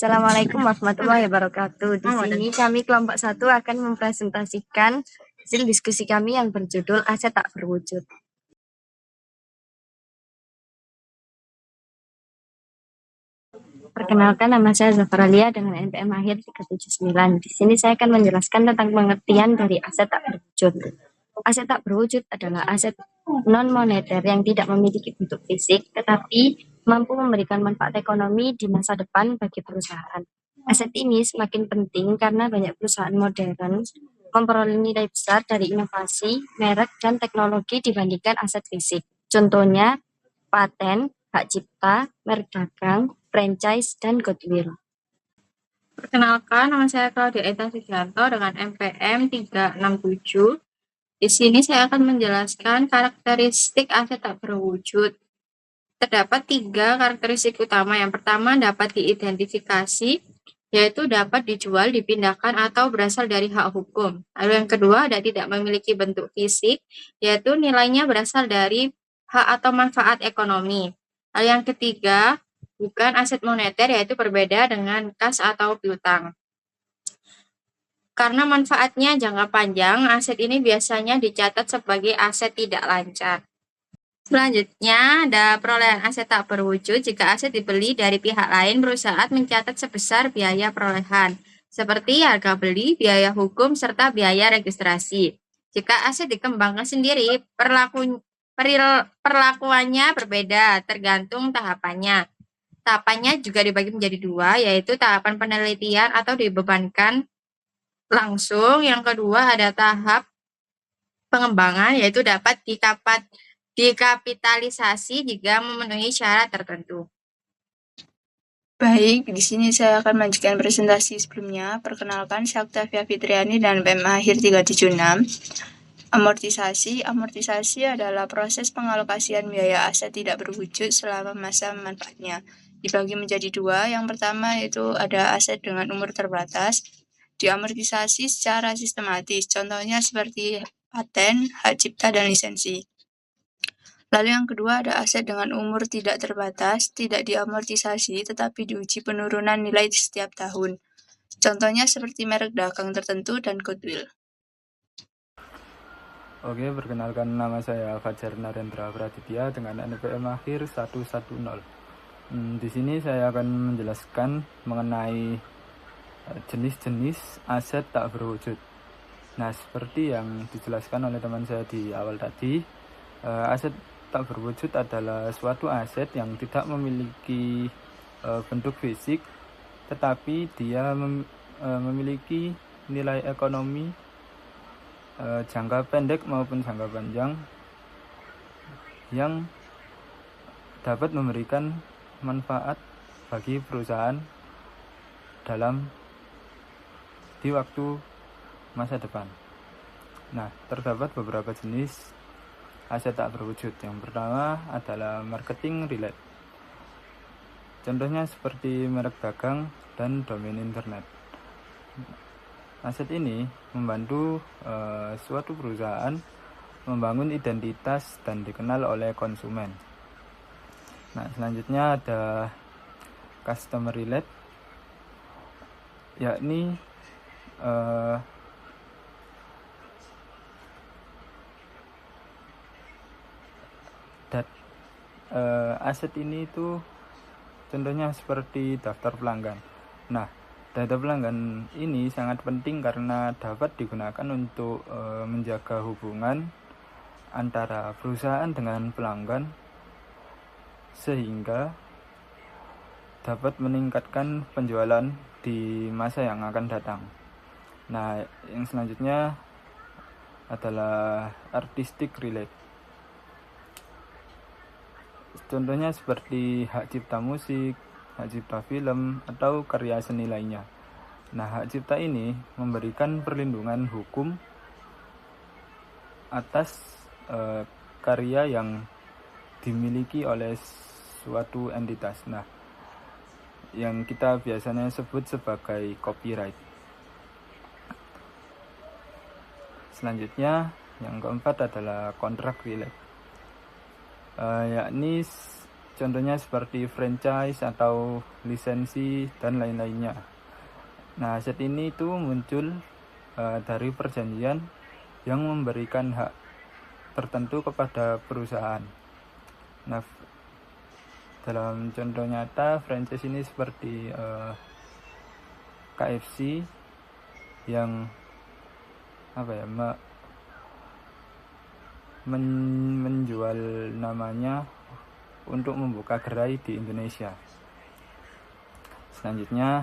Assalamualaikum warahmatullahi wabarakatuh. Di sini kami kelompok 1 akan mempresentasikan hasil diskusi kami yang berjudul Aset Tak Berwujud. Perkenalkan, nama saya Zafaralia dengan NPM akhir 379. Di sini saya akan menjelaskan tentang pengertian dari aset tak berwujud. Aset tak berwujud adalah aset non-moneter yang tidak memiliki bentuk fisik, tetapi mampu memberikan manfaat ekonomi di masa depan bagi perusahaan. Aset ini semakin penting karena banyak perusahaan modern memperoleh nilai besar dari inovasi, merek, dan teknologi dibandingkan aset fisik. Contohnya, paten, hak cipta, merek dagang, franchise, dan goodwill. Perkenalkan, nama saya Claudia Eta Sugianto dengan NPM 367. Di sini saya akan menjelaskan karakteristik aset tak berwujud. Terdapat 3 karakteristik utama. Yang pertama dapat diidentifikasi, yaitu dapat dijual, dipindahkan, atau berasal dari hak hukum. Lalu yang kedua ada tidak memiliki bentuk fisik, yaitu nilainya berasal dari hak atau manfaat ekonomi. Lalu yang ketiga bukan aset moneter, yaitu berbeda dengan kas atau piutang. Karena manfaatnya jangka panjang, aset ini biasanya dicatat sebagai aset tidak lancar. Selanjutnya, ada perolehan aset tak berwujud. Jika aset dibeli dari pihak lain, perusahaan mencatat sebesar biaya perolehan, seperti harga beli, biaya hukum, serta biaya registrasi. Jika aset dikembangkan sendiri, perlakuannya berbeda, tergantung tahapannya. Tahapannya juga dibagi menjadi 2, yaitu tahapan penelitian atau dibebankan langsung. Yang kedua ada tahap pengembangan, yaitu dapat dikapitalisasi jika memenuhi syarat tertentu. Baik, di sini saya akan melanjutkan presentasi sebelumnya. Perkenalkan, saya Octavia Fitriani dan BM akhir 376. Amortisasi adalah proses pengalokasian biaya aset tidak berwujud selama masa manfaatnya. Dibagi menjadi 2. Yang pertama yaitu ada aset dengan umur terbatas. Diamortisasi secara sistematis. Contohnya seperti paten, hak cipta, dan lisensi. Lalu yang kedua ada aset dengan umur tidak terbatas, tidak diamortisasi tetapi diuji penurunan nilai setiap tahun. Contohnya seperti merek dagang tertentu dan goodwill. Oke, perkenalkan, nama saya Fajar Narendra Praditya dengan NPM akhir 110. Di sini saya akan menjelaskan mengenai jenis-jenis aset tak berwujud. Nah, seperti yang dijelaskan oleh teman saya di awal tadi, aset tak berwujud adalah suatu aset yang tidak memiliki bentuk fisik, tetapi dia memiliki nilai ekonomi jangka pendek maupun jangka panjang yang dapat memberikan manfaat bagi perusahaan di waktu masa depan. Nah, terdapat beberapa jenis aset tak berwujud. Yang pertama adalah marketing relate. Contohnya seperti merek dagang dan domain internet. Aset ini membantu suatu perusahaan membangun identitas dan dikenal oleh konsumen. Nah, selanjutnya ada customer relate, yakni aset ini itu contohnya seperti daftar pelanggan. Nah, data pelanggan ini sangat penting karena dapat digunakan untuk menjaga hubungan antara perusahaan dengan pelanggan sehingga dapat meningkatkan penjualan di masa yang akan datang. Nah, yang selanjutnya adalah artistic relate. Contohnya seperti hak cipta musik, hak cipta film, atau karya seni lainnya. Nah, hak cipta ini memberikan perlindungan hukum atas karya yang dimiliki oleh suatu entitas. Nah, yang kita biasanya sebut sebagai copyright. Selanjutnya, yang keempat adalah kontrak relate. Yakni contohnya seperti franchise atau lisensi, dan lain-lainnya. Nah, aset ini itu muncul dari perjanjian yang memberikan hak tertentu kepada perusahaan. Nah, dalam contoh nyata franchise ini seperti KFC yang menjual namanya untuk membuka gerai di Indonesia. Selanjutnya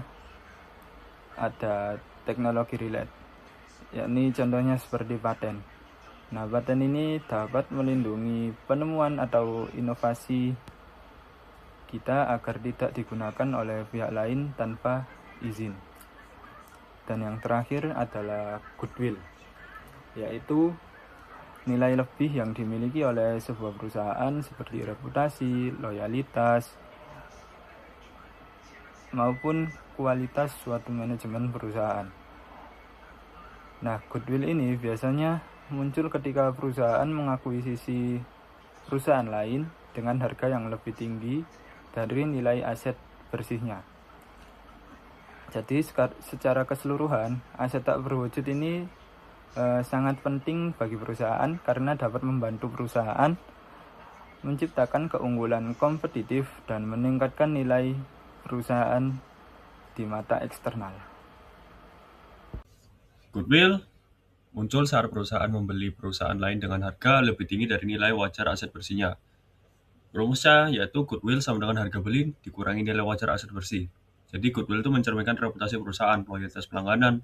ada teknologi relate, yakni contohnya seperti paten. Nah, paten ini dapat melindungi penemuan atau inovasi kita agar tidak digunakan oleh pihak lain tanpa izin. Dan yang terakhir adalah goodwill, yaitu nilai lebih yang dimiliki oleh sebuah perusahaan seperti reputasi, loyalitas, maupun kualitas suatu manajemen perusahaan. Nah, goodwill ini biasanya muncul ketika perusahaan mengakuisisi perusahaan lain dengan harga yang lebih tinggi dari nilai aset bersihnya. Jadi secara keseluruhan, aset tak berwujud ini sangat penting bagi perusahaan karena dapat membantu perusahaan menciptakan keunggulan kompetitif dan meningkatkan nilai perusahaan di mata eksternal. Goodwill muncul saat perusahaan membeli perusahaan lain dengan harga lebih tinggi dari nilai wajar aset bersihnya. Rumusnya yaitu goodwill sama dengan harga beli dikurangi nilai wajar aset bersih. Jadi goodwill itu mencerminkan reputasi perusahaan, loyalitas pelanggan,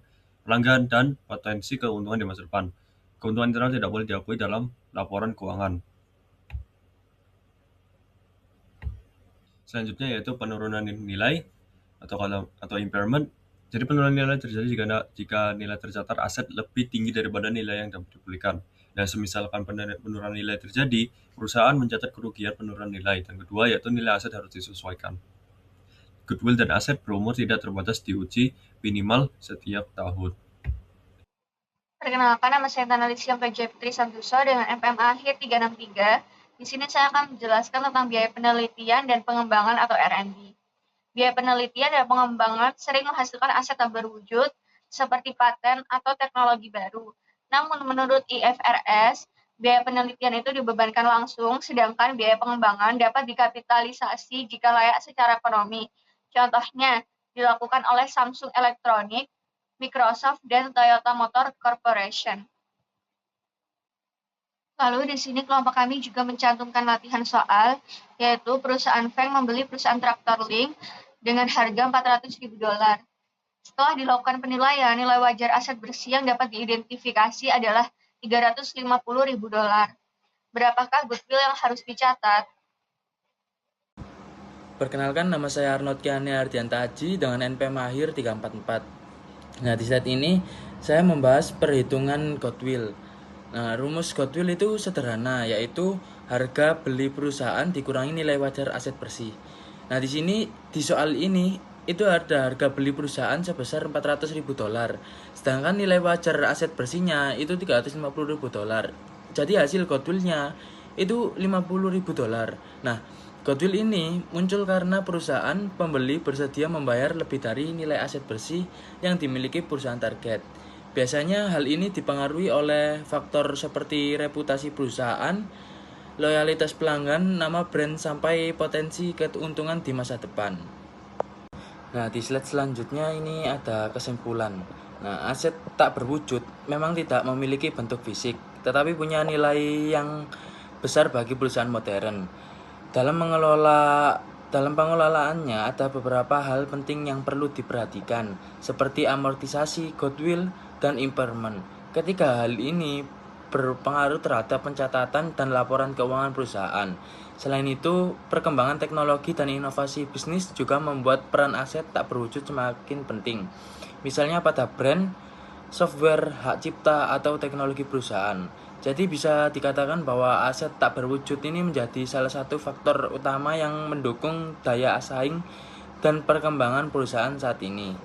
dan potensi keuntungan di masa depan. Keuntungan internal tidak boleh diakui dalam laporan keuangan. Selanjutnya yaitu penurunan nilai atau impairment. Jadi penurunan nilai terjadi jika nilai tercatat aset lebih tinggi daripada nilai yang dapat dipulihkan. Dan semisalkan penurunan nilai terjadi, perusahaan mencatat kerugian penurunan nilai. Dan kedua yaitu nilai aset harus disesuaikan. Goodwill dan aset berumur tidak terbatas diuji minimal setiap tahun. Perkenalkan, nama saya Tanalicia Fajai Putri Santoso dengan NPM akhir 363. Di sini saya akan menjelaskan tentang biaya penelitian dan pengembangan atau R&D. Biaya penelitian dan pengembangan sering menghasilkan aset tak berwujud seperti paten atau teknologi baru. Namun menurut IFRS, biaya penelitian itu dibebankan langsung, sedangkan biaya pengembangan dapat dikapitalisasi jika layak secara ekonomi. Contohnya, dilakukan oleh Samsung Electronics, Microsoft, dan Toyota Motor Corporation. Lalu di sini kelompok kami juga mencantumkan latihan soal, yaitu perusahaan Feng membeli perusahaan traktor Link dengan harga $400.000. Setelah dilakukan penilaian, nilai wajar aset bersih yang dapat diidentifikasi adalah $350.000. Berapakah goodwill yang harus dicatat? Perkenalkan, nama saya Arnold Kiane Ardianta Haji dengan NPM akhir 344. Nah, di slide ini saya membahas perhitungan goodwill. Nah, rumus goodwill itu sederhana, yaitu harga beli perusahaan dikurangi nilai wajar aset bersih. Nah, di sini di soal ini itu ada harga beli perusahaan sebesar $400.000, sedangkan nilai wajar aset bersihnya itu $350.000. Jadi hasil goodwillnya itu $50.000. Nah, goodwill ini muncul karena perusahaan pembeli bersedia membayar lebih dari nilai aset bersih yang dimiliki perusahaan target. Biasanya hal ini dipengaruhi oleh faktor seperti reputasi perusahaan, loyalitas pelanggan, nama brand, sampai potensi keuntungan di masa depan. Nah, di slide selanjutnya ini ada kesimpulan. Nah, aset tak berwujud memang tidak memiliki bentuk fisik, tetapi punya nilai yang besar bagi perusahaan modern. Dalam pengelolaannya ada beberapa hal penting yang perlu diperhatikan, seperti amortisasi, goodwill, dan impairment. Ketiga hal ini berpengaruh terhadap pencatatan dan laporan keuangan perusahaan. Selain itu, perkembangan teknologi dan inovasi bisnis juga membuat peran aset tak berwujud semakin penting. Misalnya pada brand, software, hak cipta, atau teknologi perusahaan. Jadi bisa dikatakan bahwa aset tak berwujud ini menjadi salah satu faktor utama yang mendukung daya saing dan perkembangan perusahaan saat ini.